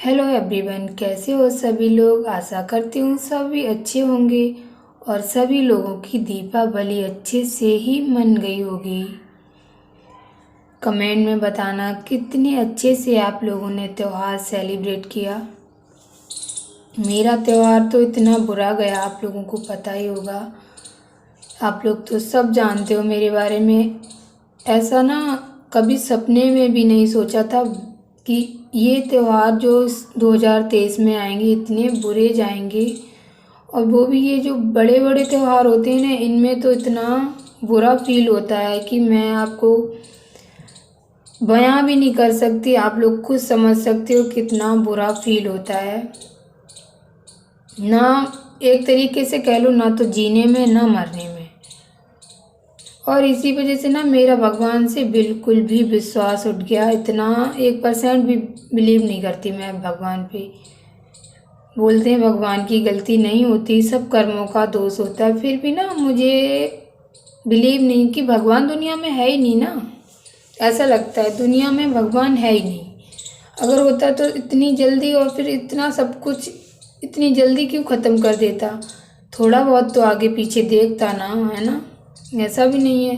Hello everyone, कैसे हो सभी लोग। आशा करती हूँ सभी अच्छे होंगे और सभी लोगों की दीपावली अच्छे से ही मन गई होगी। कमेंट में बताना कितने अच्छे से आप लोगों ने त्यौहार सेलिब्रेट किया। मेरा त्यौहार तो इतना बुरा गया, आप लोगों को पता ही होगा। आप लोग तो सब जानते हो मेरे बारे में। ऐसा ना कभी सपने में भी नहीं सोचा था कि ये त्यौहार जो 2023 में आएंगे इतने बुरे जाएंगे। और वो भी ये जो बड़े बड़े त्यौहार होते हैं ना, इनमें तो इतना बुरा फील होता है कि मैं आपको बयां भी नहीं कर सकती। आप लोग खुद समझ सकते हो कितना बुरा फील होता है ना। एक तरीके से कह लो, ना तो जीने में ना मरने में। और इसी वजह से ना मेरा भगवान से बिल्कुल भी विश्वास उठ गया। इतना 1% भी बिलीव नहीं करती मैं भगवान पे। बोलते हैं भगवान की गलती नहीं होती, सब कर्मों का दोष होता है। फिर भी ना मुझे बिलीव नहीं कि भगवान दुनिया में है ही नहीं ना। ऐसा लगता है दुनिया में भगवान है ही नहीं। अगर होता तो इतनी जल्दी और फिर इतना सब कुछ इतनी जल्दी क्यों ख़त्म कर देता। थोड़ा बहुत तो आगे पीछे देखता ना, है ना। ऐसा भी नहीं है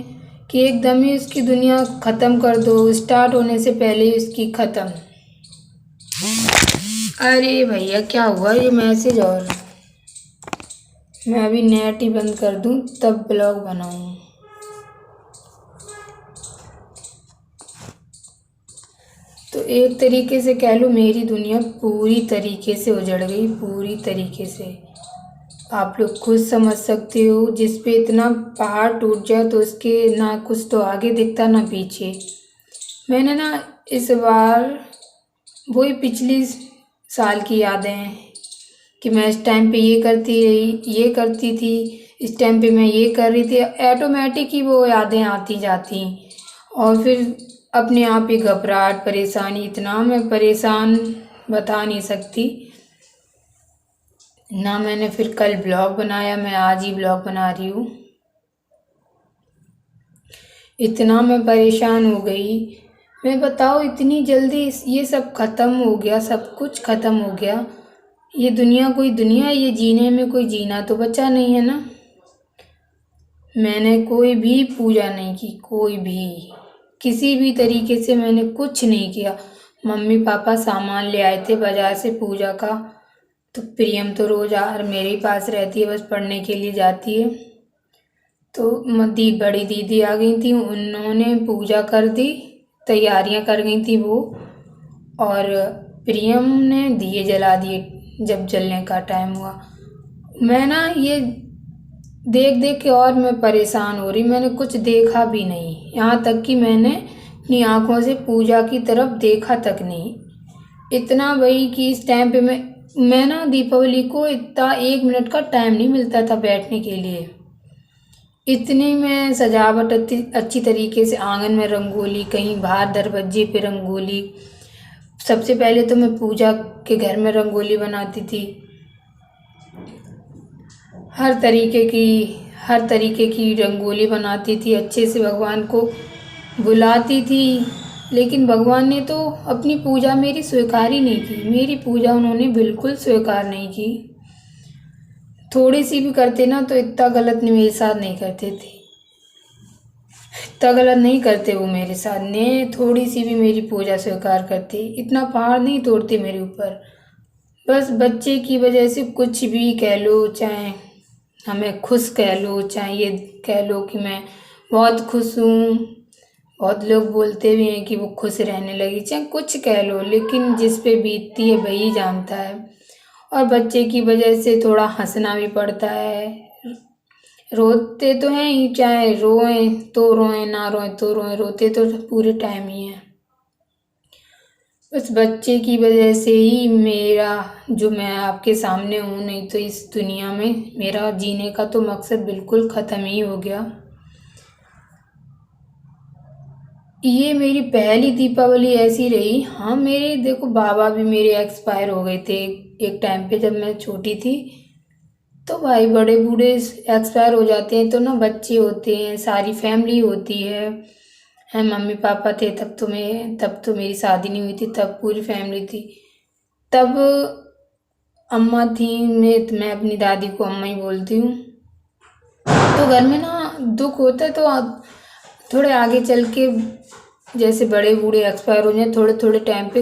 कि एकदम ही उसकी दुनिया ख़त्म कर दो, स्टार्ट होने से पहले ही उसकी ख़त्म। अरे भैया क्या हुआ ये मैसेज। और मैं अभी नेट ही बंद कर दूं तब ब्लॉग बनाऊं। तो एक तरीके से कह लो मेरी दुनिया पूरी तरीके से उजड़ गई, पूरी तरीके से। आप लोग खुद समझ सकते हो, जिस पे इतना पहाड़ टूट जाए तो उसके ना कुछ तो आगे दिखता ना पीछे। मैंने ना इस बार वही पिछली साल की यादें हैं कि मैं इस टाइम पे ये करती रही, ये करती थी, इस टाइम पे मैं ये कर रही थी। ऑटोमेटिक ही वो यादें आती जाती और फिर अपने आप ही घबराहट, परेशानी, इतना मैं परेशान बता नहीं सकती ना। मैंने फिर कल ब्लॉग बनाया, मैं आज ही ब्लॉग बना रही हूँ। इतना मैं परेशान हो गई। मैं बताओ इतनी जल्दी ये सब ख़त्म हो गया, सब कुछ ख़त्म हो गया। ये दुनिया कोई दुनिया है, ये जीने में कोई जीना तो बचा नहीं है ना। मैंने कोई भी पूजा नहीं की, कोई भी किसी भी तरीके से मैंने कुछ नहीं किया। मम्मी पापा सामान ले आए थे बाजार से पूजा का। तो प्रियम तो रोज मेरे ही पास रहती है, बस पढ़ने के लिए जाती है। तो बड़ी दीदी आ गई थी, उन्होंने पूजा कर दी, तैयारियां कर गई थी वो। और प्रियम ने दिए जला दिए जब जलने का टाइम हुआ। मैं ना ये देख देख के और मैं परेशान हो रही। मैंने कुछ देखा भी नहीं, यहाँ तक कि मैंने अपनी आंखों से पूजा की तरफ देखा तक नहीं। इतना वही कि इस टाइम पे मैं ना दीपावली को इतना 1 मिनट का टाइम नहीं मिलता था बैठने के लिए। इतनी मैं सजावट अच्छी तरीके से, आंगन में रंगोली, कहीं बाहर दरवाजे पे रंगोली। सबसे पहले तो मैं पूजा के घर में रंगोली बनाती थी। हर तरीके की रंगोली बनाती थी, अच्छे से भगवान को बुलाती थी। लेकिन भगवान ने तो अपनी पूजा मेरी स्वीकार ही नहीं की। मेरी पूजा उन्होंने बिल्कुल स्वीकार नहीं की। थोड़ी सी भी करते ना तो इतना गलत मेरे साथ नहीं करते थे। इतना गलत नहीं करते वो मेरे साथ ने। थोड़ी सी भी मेरी पूजा स्वीकार करते, इतना पहाड़ नहीं तोड़ते मेरे ऊपर। बस बच्चे की वजह से कुछ भी कह लो, चाहे हमें खुश कह लो, चाहे ये कह लो कि मैं बहुत खुश हूँ। बहुत लोग बोलते भी हैं कि वो खुश रहने लगी, चाहे कुछ कह लो, लेकिन जिस पे बीतती है वही जानता है। और बच्चे की वजह से थोड़ा हंसना भी पड़ता है। रोते तो हैं ही, चाहे रोएं तो रोएं, ना रोएं तो रोएं, रोते तो पूरे टाइम ही हैं। बस बच्चे की वजह से ही मेरा जो मैं आपके सामने हूँ, नहीं तो इस दुनिया में मेरा जीने का तो मकसद बिल्कुल ख़त्म ही हो गया। ये मेरी पहली दीपावली ऐसी रही। हाँ, मेरे देखो बाबा भी मेरे एक्सपायर हो गए थे एक टाइम पे जब मैं छोटी थी। तो भाई बड़े बूढ़े एक्सपायर हो जाते हैं तो ना बच्चे होते हैं, सारी फैमिली होती है। मम्मी पापा थे तब तो मेरी शादी नहीं हुई थी, तब पूरी फैमिली थी। तब अम्मा थी, मैं अपनी दादी को अम्मा ही बोलती हूँ। तो घर में ना दुख होता है तो थोड़े आगे चल के जैसे बड़े बूढ़े एक्सपायर हो जाए थोड़े थोड़े टाइम पे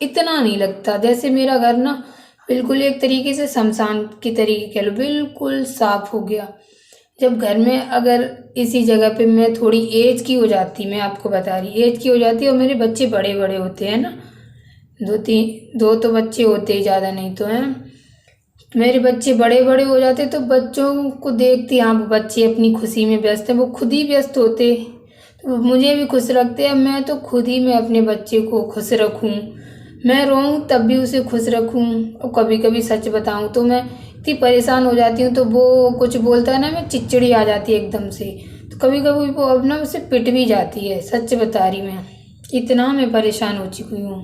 इतना नहीं लगता। जैसे मेरा घर ना बिल्कुल एक तरीके से शमशान की तरीके कह लो, बिल्कुल साफ हो गया। जब घर में अगर इसी जगह पे मैं थोड़ी एज की हो जाती, मैं आपको बता रही एज की हो जाती और मेरे बच्चे बड़े बड़े होते हैं ना, दो तो बच्चे होते ही, ज़्यादा नहीं तो हैं। मेरे बच्चे बड़े बड़े हो जाते तो बच्चों को देखती, हाँ बच्चे अपनी खुशी में व्यस्त हैं, वो खुद ही व्यस्त होते तो मुझे भी खुश रखते हैं। मैं तो खुद ही मैं अपने बच्चे को खुश रखूं, मैं रोऊं तब भी उसे खुश रखूं। और कभी कभी सच बताऊं तो मैं इतनी परेशान हो जाती हूँ तो वो कुछ बोलता है ना, मैं चिड़चिड़ी आ जाती है एकदम से। तो कभी कभी वो अब ना उसे पिट भी जाती है, सच बता रही मैं, इतना मैं परेशान हो चुकी हूँ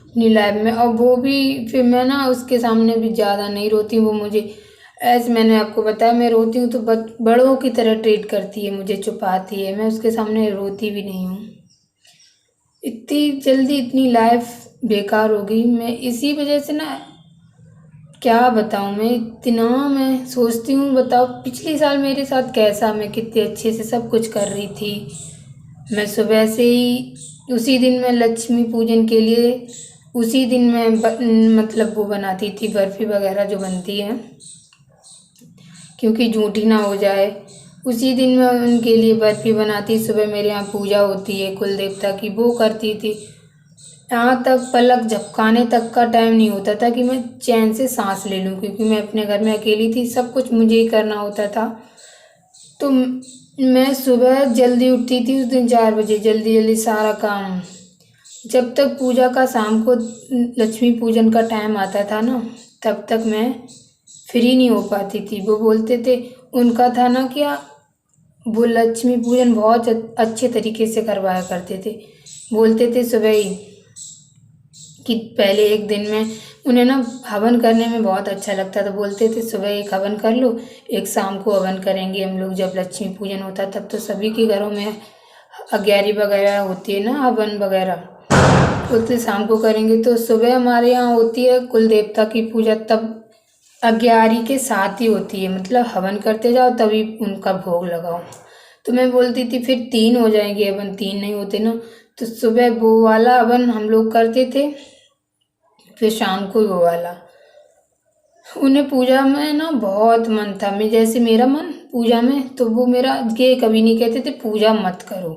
अपनी लाइफ में। और वो भी फिर मैं ना उसके सामने भी ज़्यादा नहीं रोती, वो मुझे ऐसे, मैंने आपको बताया मैं रोती हूँ तो बड़ों की तरह ट्रीट करती है, मुझे छुपाती है, मैं उसके सामने रोती भी नहीं हूँ। इतनी जल्दी इतनी लाइफ बेकार हो गई, मैं इसी वजह से ना क्या बताऊँ, मैं इतना मैं सोचती हूँ। बताओ पिछले साल मेरे साथ कैसा, मैं कितने अच्छे से सब कुछ कर रही थी। मैं सुबह से ही उसी दिन मैं लक्ष्मी पूजन के लिए उसी दिन मैं मतलब वो बनाती थी बर्फ़ी वगैरह जो बनती है, क्योंकि झूठी ना हो जाए। उसी दिन मैं उनके लिए बर्फ़ी बनाती, सुबह मेरे यहाँ पूजा होती है कुल देवता की, वो करती थी। यहाँ तक पलक झपकाने तक का टाइम नहीं होता था कि मैं चैन से सांस ले लूँ, क्योंकि मैं अपने घर में अकेली थी, सब कुछ मुझे ही करना होता था। तो मैं सुबह जल्दी उठती थी उस दिन 4 बजे, जल्दी जल्दी सारा काम। जब तक पूजा का शाम को लक्ष्मी पूजन का टाइम आता था ना, तब तक मैं फ्री नहीं हो पाती थी। वो बोलते थे, उनका था ना क्या, वो लक्ष्मी पूजन बहुत अच्छे तरीके से करवाया करते थे। बोलते थे सुबह ही कि पहले एक दिन में उन्हें ना हवन करने में बहुत अच्छा लगता था। बोलते थे सुबह एक हवन कर लो, एक शाम को हवन करेंगे हम लोग। जब लक्ष्मी पूजन होता तब तो सभी के घरों में अग्यारी वगैरह होती है ना, हवन वगैरह, बोलते शाम को करेंगे। तो सुबह हमारे यहाँ होती है कुल देवता की पूजा, तब अग्यारी के साथ ही होती है, मतलब हवन करते जाओ तभी उनका भोग लगाओ। तो मैं बोलती थी फिर 3 हो जाएंगे हवन, 3 नहीं होते ना। तो सुबह वो वाला हवन हम लोग करते थे, फिर शाम को वो वाला। उन्हें पूजा में ना बहुत मन था, मैं जैसे मेरा मन पूजा में, तो वो मेरा ये कभी नहीं कहते थे पूजा मत करो,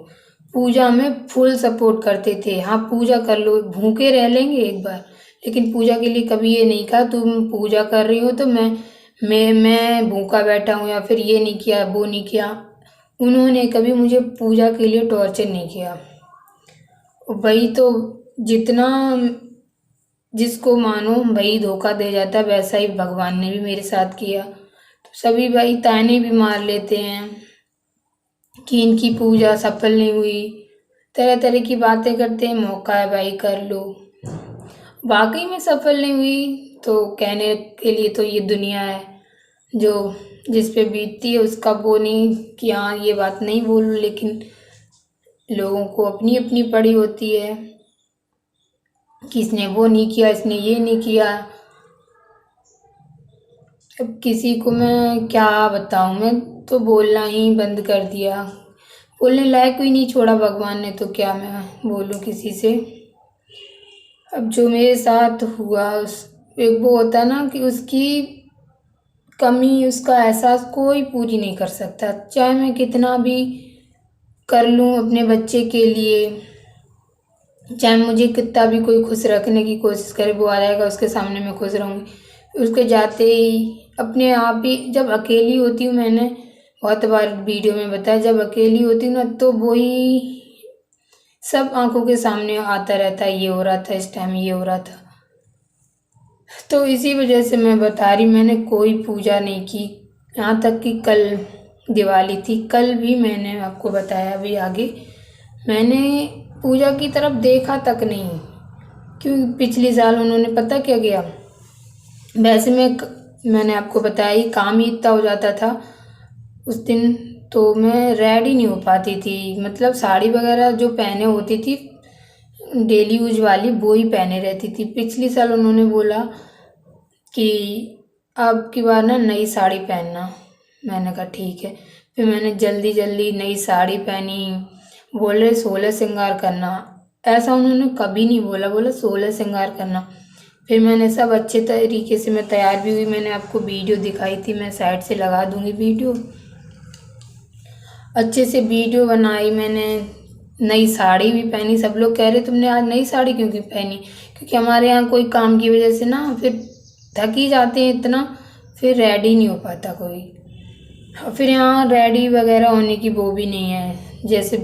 पूजा में फुल सपोर्ट करते थे। हाँ पूजा कर लो, भूखे रह लेंगे एक बार, लेकिन पूजा के लिए कभी ये नहीं कहा तुम पूजा कर रही हो तो मैं भूखा बैठा हूँ, या फिर ये नहीं किया वो नहीं किया। उन्होंने कभी मुझे पूजा के लिए टॉर्चर नहीं किया। वही तो, जितना जिसको मानो वही धोखा दे जाता है, वैसा ही भगवान ने भी मेरे साथ किया। तो सभी भाई ताने भी मार लेते हैं कि इनकी पूजा सफल नहीं हुई, तरह तरह की बातें करते हैं, मौका है भाई कर लो। वाकई में सफल नहीं हुई तो कहने के लिए तो ये दुनिया है, जो जिस पे बीतती है उसका वो नहीं कि हाँ ये बात नहीं बोलूँ, लेकिन लोगों को अपनी अपनी पड़ी होती है कि इसने वो नहीं किया, इसने ये नहीं किया। अब किसी को मैं क्या बताऊँ, मैं तो बोलना ही बंद कर दिया, बोलने लायक भी नहीं छोड़ा भगवान ने, तो क्या मैं बोलूँ किसी से। अब जो मेरे साथ हुआ, उस एक वो होता है ना कि उसकी कमी, उसका एहसास कोई पूरी नहीं कर सकता, चाहे मैं कितना भी कर लूँ अपने बच्चे के लिए, चाहे मुझे कितना भी कोई खुश रखने की कोशिश करे, वो आ जाएगा उसके सामने मैं खुश रहूँगी, उसके जाते ही अपने आप ही। जब अकेली होती हूँ, मैंने बहुत बार वीडियो में बताया, जब अकेली होती हूँ ना तो वही सब आंखों के सामने आता रहता है, ये हो रहा था इस टाइम, ये हो रहा था। तो इसी वजह से मैं बता रही, मैंने कोई पूजा नहीं की, यहाँ तक कि कल दिवाली थी, कल भी मैंने आपको बताया अभी आगे, मैंने पूजा की तरफ देखा तक नहीं, क्योंकि पिछले साल उन्होंने पता क्या किया। वैसे मैंने आपको बताया ही, काम ही इतना हो जाता था उस दिन, तो मैं रेडी नहीं हो पाती थी, मतलब साड़ी वगैरह जो पहने होती थी डेली यूज वाली वो ही पहने रहती थी। पिछली साल उन्होंने बोला कि अब की बार ना नई साड़ी पहनना। मैंने कहा ठीक है। फिर मैंने जल्दी जल्दी नई साड़ी पहनी। बोल रहे 16 श्रृंगार करना। ऐसा उन्होंने कभी नहीं बोला, बोला 16 श्रृंगार करना। फिर मैंने सब अच्छे तरीके से मैं तैयार भी हुई। मैंने आपको वीडियो दिखाई थी, मैं साइड से लगा दूंगी वीडियो। अच्छे से वीडियो बनाई मैंने, नई साड़ी भी पहनी। सब लोग कह रहे तुमने आज नई साड़ी क्यों पहनी? क्योंकि हमारे यहाँ कोई काम की वजह से ना फिर थक ही जाते हैं इतना, फिर रेडी नहीं हो पाता कोई। फिर यहाँ रेडी वगैरह होने की वो भी नहीं है, जैसे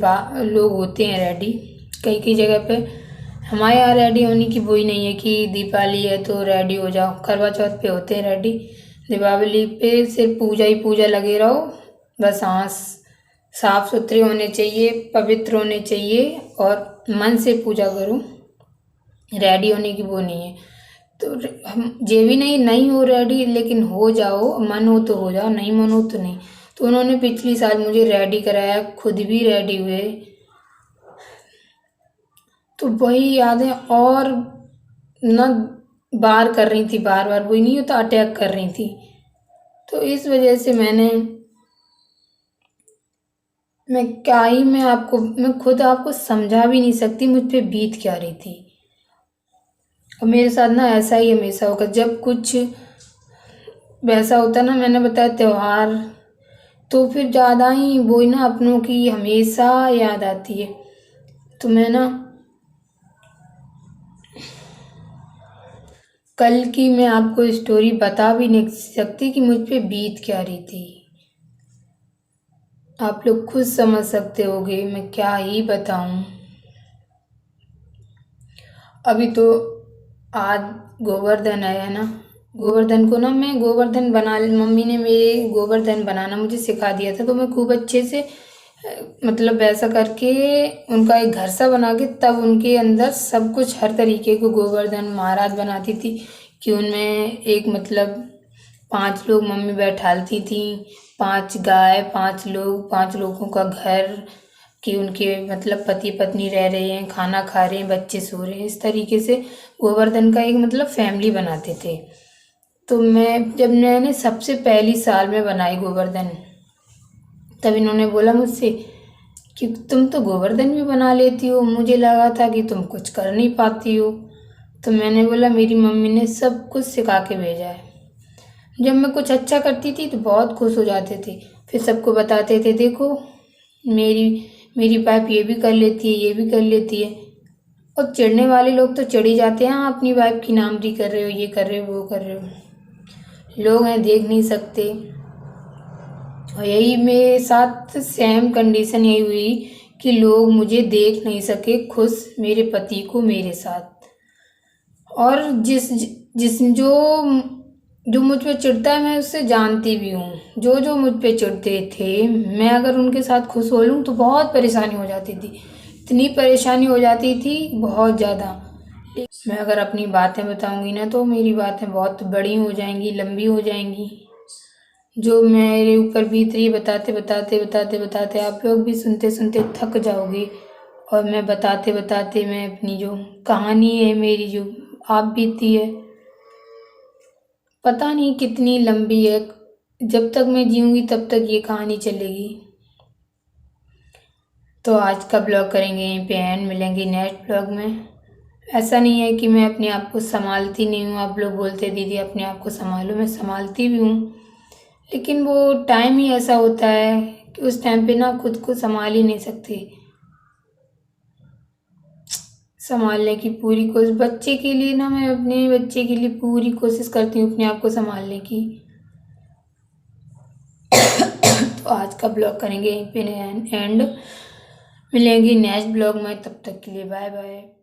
लोग होते हैं रेडी कई कई जगह पे। हमारे यहाँ रेडी होने की वो ही नहीं है कि दीपावली है तो रेडी हो जाओ। करवा चौथ पे होते हैं रेडी, दीपावली पे सिर्फ पूजा ही पूजा लगे रहो बस। हाँ, साफ सुथरे होने चाहिए, पवित्र होने चाहिए और मन से पूजा करो। रेडी होने की वो नहीं है। तो हम ये भी नहीं हो रेडी, लेकिन हो जाओ, मन हो तो हो जाओ, नहीं मन हो तो नहीं। तो उन्होंने पिछली साल मुझे रेडी कराया, खुद भी रेडी हुए। तो वही यादें और न बार कर रही थी, बार बार वही नहीं होता, अटैक कर रही थी। तो इस वजह से मैं खुद आपको समझा भी नहीं सकती मुझ पे बीत क्या रही थी। और मेरे साथ ना ऐसा ही हमेशा होगा, जब कुछ वैसा होता ना, मैंने बताया त्योहार, तो फिर ज़्यादा ही वो ना अपनों की हमेशा याद आती है। तो मैं ना कल की मैं आपको स्टोरी बता भी नहीं सकती कि मुझ पे बीत क्या रही थी। आप लोग खुद समझ सकते होगे, मैं क्या ही बताऊं। अभी तो आज गोवर्धन आया ना, गोवर्धन को ना मैं गोवर्धन मम्मी ने मेरे गोवर्धन बनाना मुझे सिखा दिया था। तो मैं खूब अच्छे से मतलब वैसा करके उनका एक घर सा बना के तब उनके अंदर सब कुछ हर तरीके को गोवर्धन महाराज बनाती थी। कि उनमें एक मतलब 5 लोग मम्मी बैठालती थी, 5 गाय, 5 लोग, 5 लोगों का घर, कि उनके मतलब पति पत्नी रह रहे हैं, खाना खा रहे हैं, बच्चे सो रहे हैं। इस तरीके से गोवर्धन का एक मतलब फैमिली बनाते थे। तो मैंने सबसे पहली साल में बनाई गोवर्धन, तब इन्होंने बोला मुझसे कि तुम तो गोवर्धन भी बना लेती हो, मुझे लगा था कि तुम कुछ कर नहीं पाती हो। तो मैंने बोला मेरी मम्मी ने सब कुछ सिखा के भेजा है। जब मैं कुछ अच्छा करती थी तो बहुत खुश हो जाते थे, फिर सबको बताते थे देखो मेरी वाइफ ये भी कर लेती है, ये भी कर लेती है। और चिढ़ने वाले लोग तो चिढ़ ही जाते हैं, हाँ अपनी वाइफ की नामरी कर रहे हो, ये कर रहे हो, वो कर रहे हो। लोग हैं देख नहीं सकते। और यही मेरे साथ सेम कंडीशन यही हुई कि लोग मुझे देख नहीं सके खुश, मेरे पति को मेरे साथ। और जो मुझ पे चिढ़ता है मैं उससे जानती भी हूँ। जो मुझ पे चिढ़ते थे, मैं अगर उनके साथ खुश हो लूँ तो बहुत परेशानी हो जाती थी, इतनी परेशानी हो जाती थी बहुत ज़्यादा। मैं अगर अपनी बातें बताऊँगी ना तो मेरी बातें बहुत बड़ी हो जाएंगी, लंबी हो जाएंगी। जो मेरे ऊपर बीत रही है बताते बताते बताते बताते आप लोग भी सुनते सुनते थक जाओगे। और मैं बताते बताते मैं अपनी जो कहानी है मेरी जो आप बीती है, पता नहीं कितनी लंबी है। जब तक मैं जीऊँगी तब तक ये कहानी चलेगी। तो आज का ब्लॉग करेंगे यहीं पे एंड, मिलेंगे नेक्स्ट ब्लॉग में। ऐसा नहीं है कि मैं अपने आप को संभालती नहीं हूँ। आप लोग बोलते दीदी अपने आप को संभालो, मैं संभालती भी हूँ, लेकिन वो टाइम ही ऐसा होता है कि उस टाइम पे ना खुद को संभाल ही नहीं सकती। संभालने की पूरी कोशिश बच्चे के लिए ना, मैं अपने बच्चे के लिए पूरी कोशिश करती हूँ अपने आप को संभालने की। तो आज का ब्लॉग करेंगे यहीं पे एंड, मिलेंगे नेक्स्ट ब्लॉग में। तब तक के लिए बाय बाय।